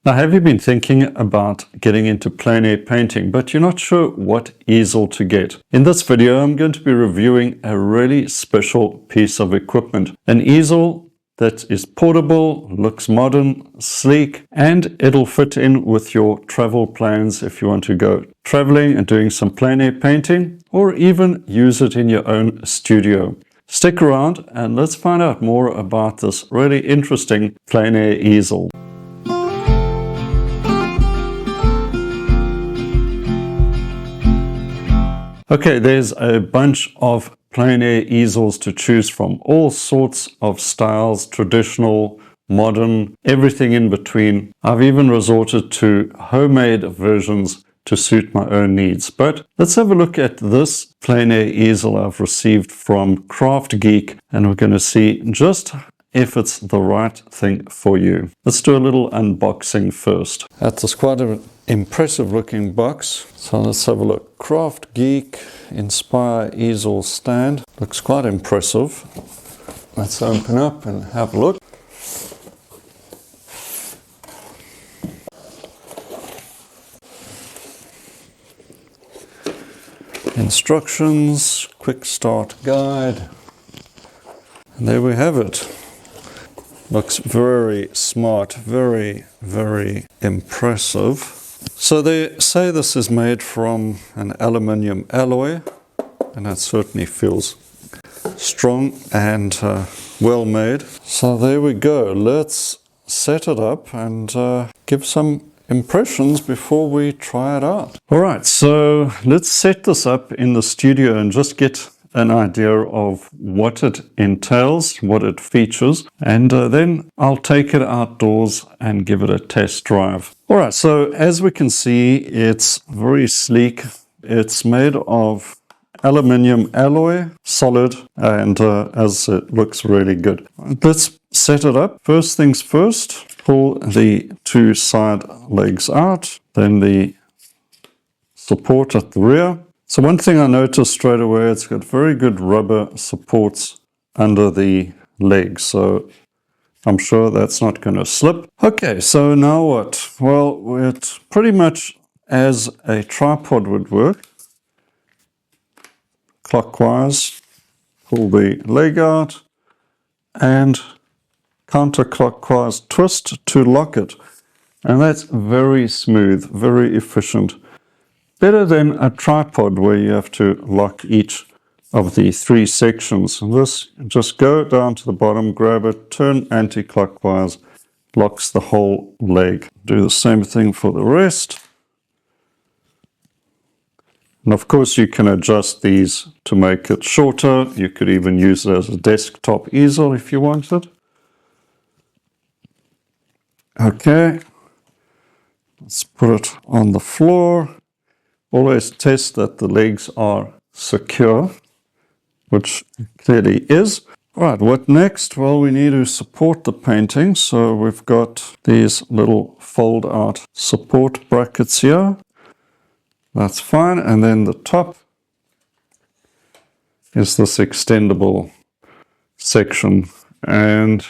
Now, have you been thinking about getting into plein air painting, but you're not sure what easel to get? In this video, I'm going to be reviewing a really special piece of equipment, an easel that is portable, looks modern, sleek, and it'll fit in with your travel plans if you want to go traveling and doing some plein air painting, or even use it in your own studio. Stick around and let's find out more about this really interesting plein air easel. Okay, there's a bunch of plein air easels to choose from, all sorts of styles, traditional, modern, everything in between. I've even resorted to homemade versions to suit my own needs. But let's have a look at this plein air easel I've received from KraftGeek, and we're going to see just if it's the right thing for you. Let's do a little unboxing first. That's quite an impressive looking box. So let's have a look. KraftGeek Inspire Easel stand. Looks quite impressive. Let's open up and have a look. Instructions, quick start guide. And there we have it. Looks very smart, very, very impressive. So they say this is made from an aluminium alloy, and that certainly feels strong and well made. So there we go. Let's set it up and give some impressions before we try it out. All right, so let's set this up in the studio and just get an idea of what it entails, what it features, and then I'll take it outdoors and give it a test drive. All right, so as we can see, it's very sleek. It's made of aluminium alloy, solid, and as it looks really good. Let's set it up. First things first, pull the two side legs out, then the support at the rear. So one thing I noticed straight away, it's got very good rubber supports under the legs, so I'm sure that's not going to slip. Okay, so now what? Well, it's pretty much as a tripod would work. Clockwise, pull the leg out, and counterclockwise twist to lock it. And that's very smooth, very efficient. Better than a tripod where you have to lock each of the three sections. This, just go down to the bottom, grab it, turn anti-clockwise, locks the whole leg. Do the same thing for the rest. And of course you can adjust these to make it shorter. You could even use it as a desktop easel if you wanted. Okay, let's put it on the floor. Always test that the legs are secure, which clearly is. All right, what next? Well, we need to support the painting. So we've got these little fold out support brackets here. That's fine. And then the top is this extendable section. And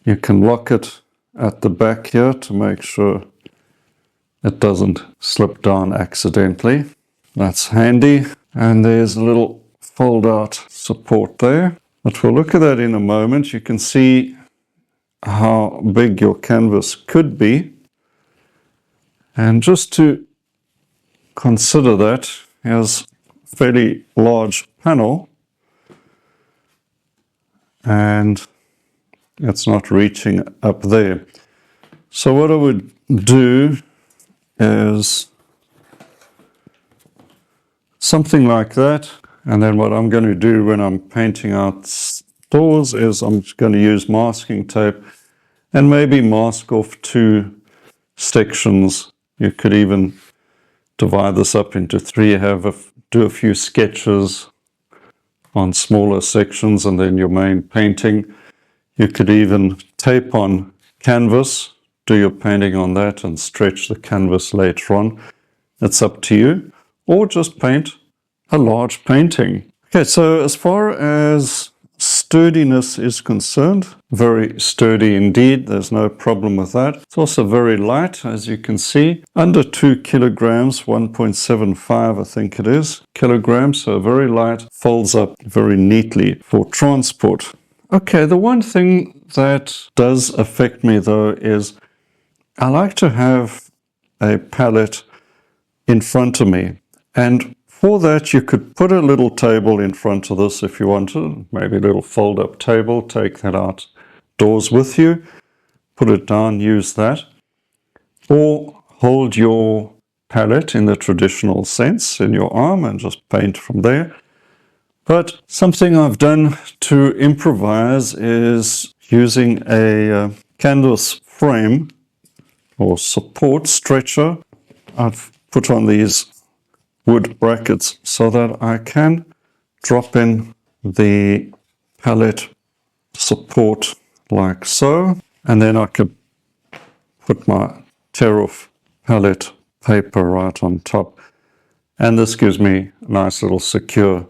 you can lock it at the back here to make sure it doesn't slip down accidentally. That's handy. And there's a little fold out support there. But we'll look at that in a moment. You can see how big your canvas could be. And just to consider that, here's a fairly large panel. And it's not reaching up there. So what I would do is something like that, and then what I'm going to do when I'm painting out doors is I'm just going to use masking tape and maybe mask off two sections. You could even divide this up into three, do a few sketches on smaller sections and then your main painting. You could even tape on canvas, do your painting on that and stretch the canvas later on. It's up to you. Or just paint a large painting. Okay, so as far as sturdiness is concerned, very sturdy indeed. There's no problem with that. It's also very light, as you can see, under 2 kilograms, 1.75 I think it is, kilograms, so very light, folds up very neatly for transport. Okay, the one thing that does affect me though is I like to have a palette in front of me, and for that you could put a little table in front of this if you wanted, maybe a little fold-up table, take that outdoors with you, put it down, use that, or hold your palette in the traditional sense in your arm and just paint from there. But something I've done to improvise is using a canvas frame or support stretcher. I've put on these wood brackets so that I can drop in the palette support like so, and then I could put my tear-off palette paper right on top, and this gives me a nice little secure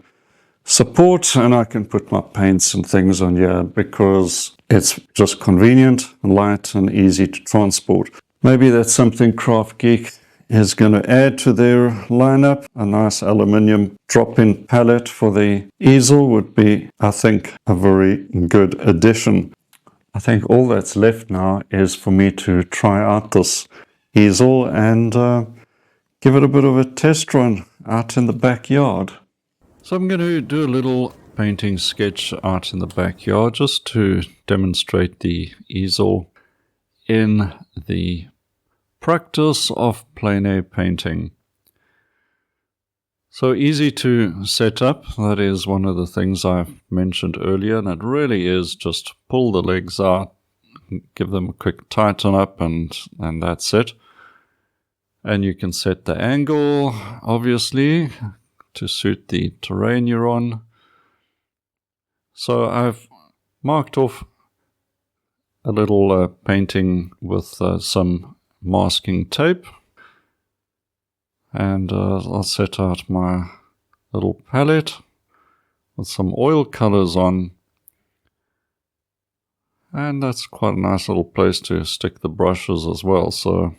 support, and I can put my paints and things on here because it's just convenient, light and easy to transport. Maybe that's something KraftGeek is going to add to their lineup. A nice aluminium drop-in palette for the easel would be, I think, a very good addition. I think all that's left now is for me to try out this easel and give it a bit of a test run out in the backyard. So I'm going to do a little painting sketch out in the backyard just to demonstrate the easel in the practice of plein air painting. So easy to set up, that is one of the things I've mentioned earlier, and it really is just pull the legs out, give them a quick tighten up, and that's it. And you can set the angle, obviously, to suit the terrain you're on. So I've marked off a little painting with some masking tape, and I'll set out my little palette with some oil colors on, and that's quite a nice little place to stick the brushes as well, so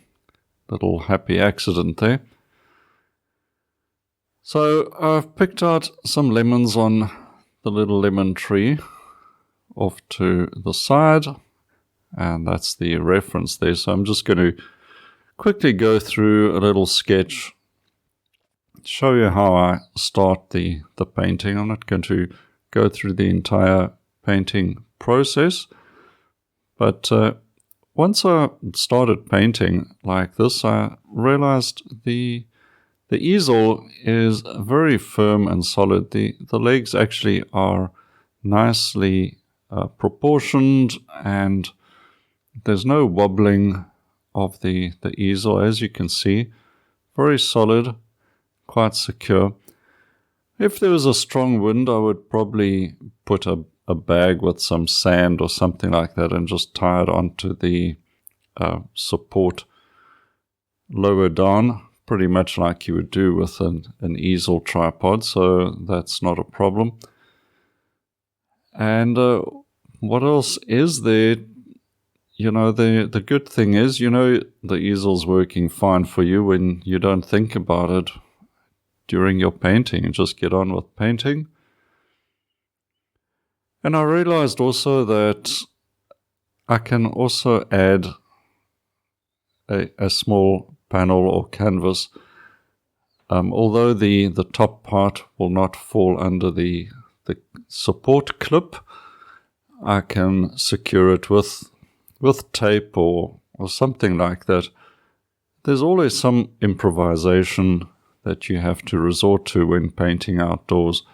little happy accident there. So I've picked out some lemons on the little lemon tree off to the side, and that's the reference there. So I'm just going to quickly go through a little sketch, show you how I start the painting. I'm not going to go through the entire painting process, but once I started painting like this, I realized the easel is very firm and solid. The legs actually are nicely proportioned, and there's no wobbling of the easel, as you can see. Very solid, quite secure. If there was a strong wind, I would probably put a bag with some sand or something like that and just tie it onto the support lower down, pretty much like you would do with an easel tripod, so that's not a problem. And what else is there? You know, the good thing is, you know, the easel's working fine for you when you don't think about it during your painting and just get on with painting. And I realized also that I can also add a small panel or canvas. Although the top part will not fall under the support clip, I can secure it with tape or something like that. There's always some improvisation that you have to resort to when painting outdoors,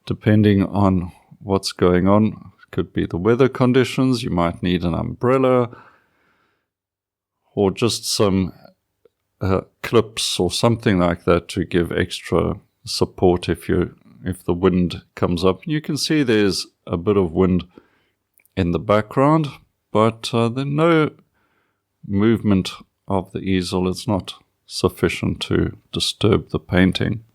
depending on what's going on. It could be the weather conditions, you might need an umbrella, or just some clips or something like that to give extra support if the wind comes up. You can see there's a bit of wind in the background, but there's no movement of the easel. It's not sufficient to disturb the painting.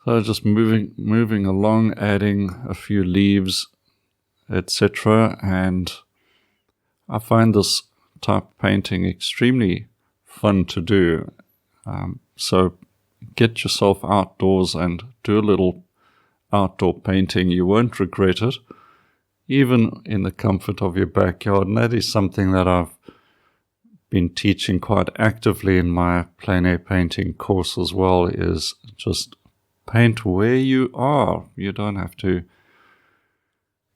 So just moving along, adding a few leaves, etc. And I find this type of painting extremely fun to do. So get yourself outdoors and do a little outdoor painting. You won't regret it, even in the comfort of your backyard. And that is something that I've been teaching quite actively in my plein air painting course as well, is just paint where you are. You don't have to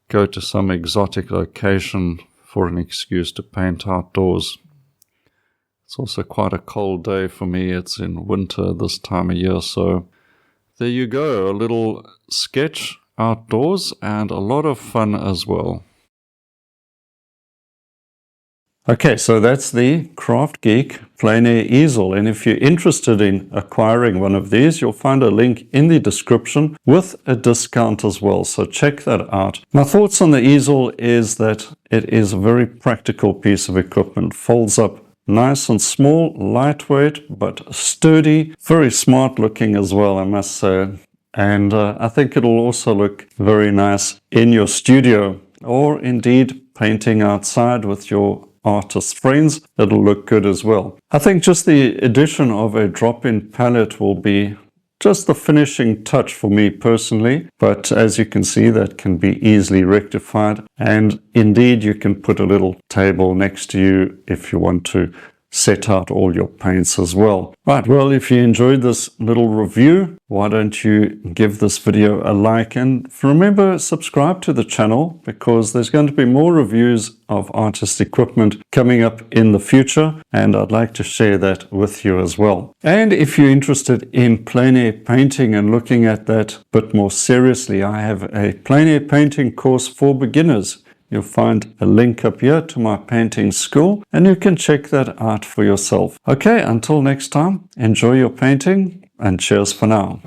go to some exotic location for an excuse to paint outdoors. It's also quite a cold day for me. It's in winter this time of year, so there you go, a little sketch outdoors and a lot of fun as well. Okay, so that's the KraftGeek Plein Air Easel, and if you're interested in acquiring one of these, you'll find a link in the description with a discount as well, so check that out. My thoughts on the easel is that it is a very practical piece of equipment. Folds up nice and small, lightweight, but sturdy, very smart looking as well, I must say. And I think it'll also look very nice in your studio, or indeed painting outside with your artist friends. It'll look good as well. I think just the addition of a drop-in palette will be just the finishing touch for me personally, but as you can see, that can be easily rectified, and indeed you can put a little table next to you if you want to set out all your paints as well. Right, well, if you enjoyed this little review, why don't you give this video a like, and remember, subscribe to the channel, because there's going to be more reviews of artist equipment coming up in the future, and I'd like to share that with you as well. And if you're interested in plein air painting and looking at that a bit more seriously, I have a plein air painting course for beginners. You'll find a link up here to my painting school, and you can check that out for yourself. Okay, until next time, enjoy your painting, and cheers for now.